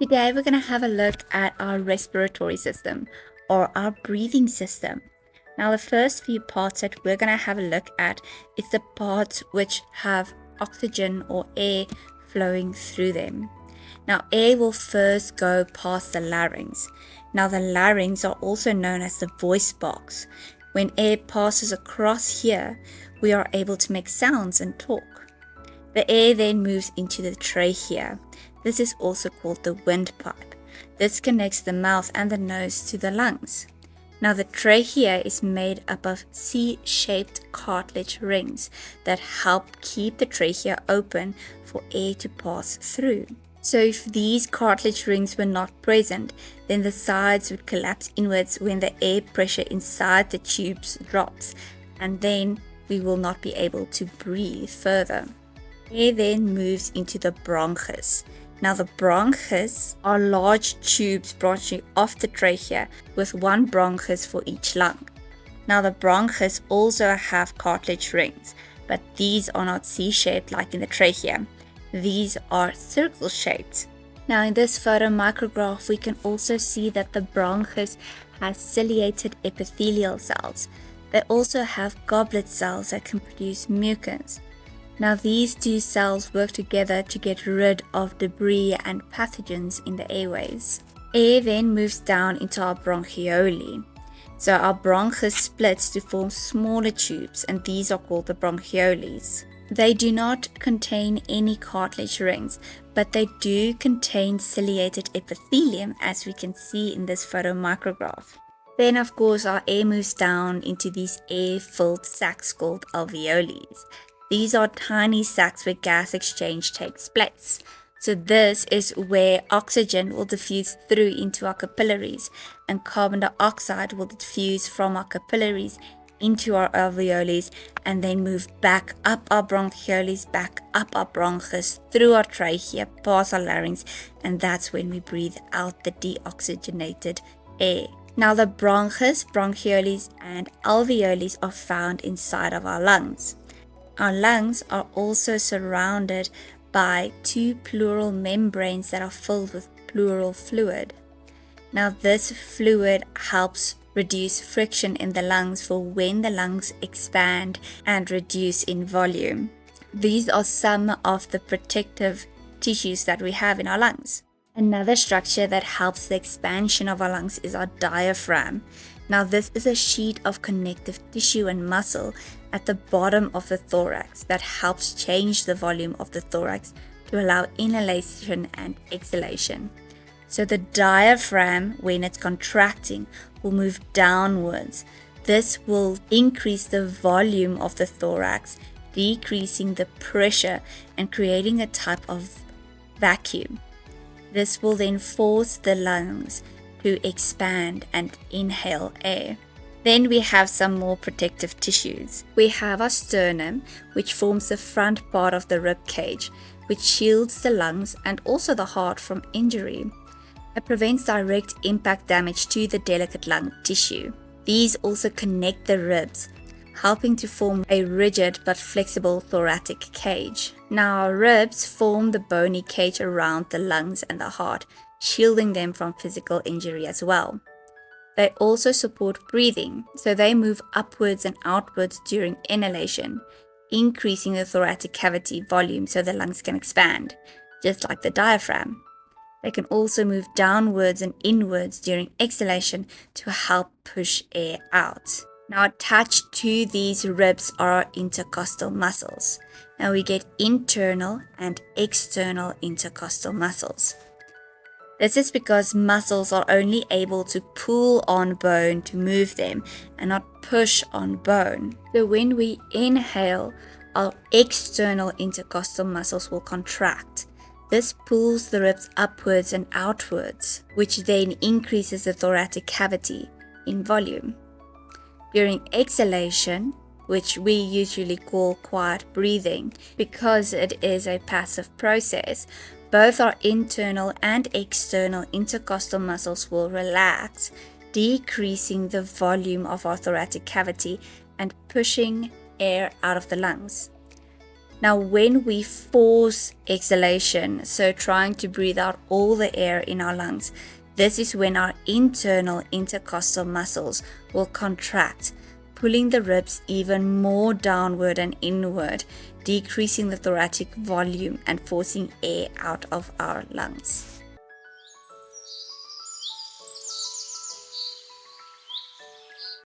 Today we're going to have a look at our respiratory system or our breathing system. Now the first few parts that we're going to have a look at is the parts which have oxygen or air flowing through them. Now air will first go past the larynx. Now the larynx are also known as the voice box. When air passes across here, we are able to make sounds and talk. The air then moves into the trachea. This is also called the windpipe. This connects the mouth and the nose to the lungs. Now the trachea is made up of C-shaped cartilage rings that help keep the trachea open for air to pass through. So if these cartilage rings were not present, then the sides would collapse inwards when the air pressure inside the tubes drops, and then we will not be able to breathe further. Air then moves into the bronchus. Now the bronchus are large tubes branching off the trachea with one bronchus for each lung. Now the bronchus also have cartilage rings, but these are not C-shaped like in the trachea. These are circle shaped. Now in this photomicrograph we can also see that the bronchus has ciliated epithelial cells. They also have goblet cells that can produce mucus. Now these two cells work together to get rid of debris and pathogens in the airways. Air then moves down into our bronchioli. So our bronchus splits to form smaller tubes, and these are called the bronchioles. They do not contain any cartilage rings, but they do contain ciliated epithelium, as we can see in this photomicrograph. Then of course our air moves down into these air-filled sacs called alveoles. These are tiny sacs where gas exchange takes place. So this is where oxygen will diffuse through into our capillaries, and carbon dioxide will diffuse from our capillaries into our alveoles and then move back up our bronchioles, back up our bronchus, through our trachea, past our larynx, and that's when we breathe out the deoxygenated air. Now the bronchus, bronchioles, and alveoles are found inside of our lungs. Our lungs are also surrounded by two pleural membranes that are filled with pleural fluid. Now this fluid helps reduce friction in the lungs for when the lungs expand and reduce in volume. These are some of the protective tissues that we have in our lungs. Another structure that helps the expansion of our lungs is our diaphragm. Now this is a sheet of connective tissue and muscle at the bottom of the thorax that helps change the volume of the thorax to allow inhalation and exhalation. So the diaphragm, when it's contracting, will move downwards. This will increase the volume of the thorax, decreasing the pressure and creating a type of vacuum. This will then force the lungs to expand and inhale air. Then we have some more protective tissues. We have our sternum, which forms the front part of the rib cage, which shields the lungs and also the heart from injury. It prevents direct impact damage to the delicate lung tissue. These also connect the ribs, helping to form a rigid but flexible thoracic cage. Now our ribs form the bony cage around the lungs and the heart, shielding them from physical injury as well. They also support breathing, so they move upwards and outwards during inhalation, increasing the thoracic cavity volume so the lungs can expand, just like the diaphragm. They can also move downwards and inwards during exhalation to help push air out. Now attached to these ribs are our intercostal muscles. Now we get internal and external intercostal muscles. This is because muscles are only able to pull on bone to move them and not push on bone. So when we inhale, our external intercostal muscles will contract. This pulls the ribs upwards and outwards, which then increases the thoracic cavity in volume. During exhalation, which we usually call quiet breathing, because it is a passive process, both our internal and external intercostal muscles will relax, decreasing the volume of our thoracic cavity and pushing air out of the lungs. Now, when we force exhalation, so trying to breathe out all the air in our lungs, this is when our internal intercostal muscles will contract, pulling the ribs even more downward and inward, decreasing the thoracic volume and forcing air out of our lungs.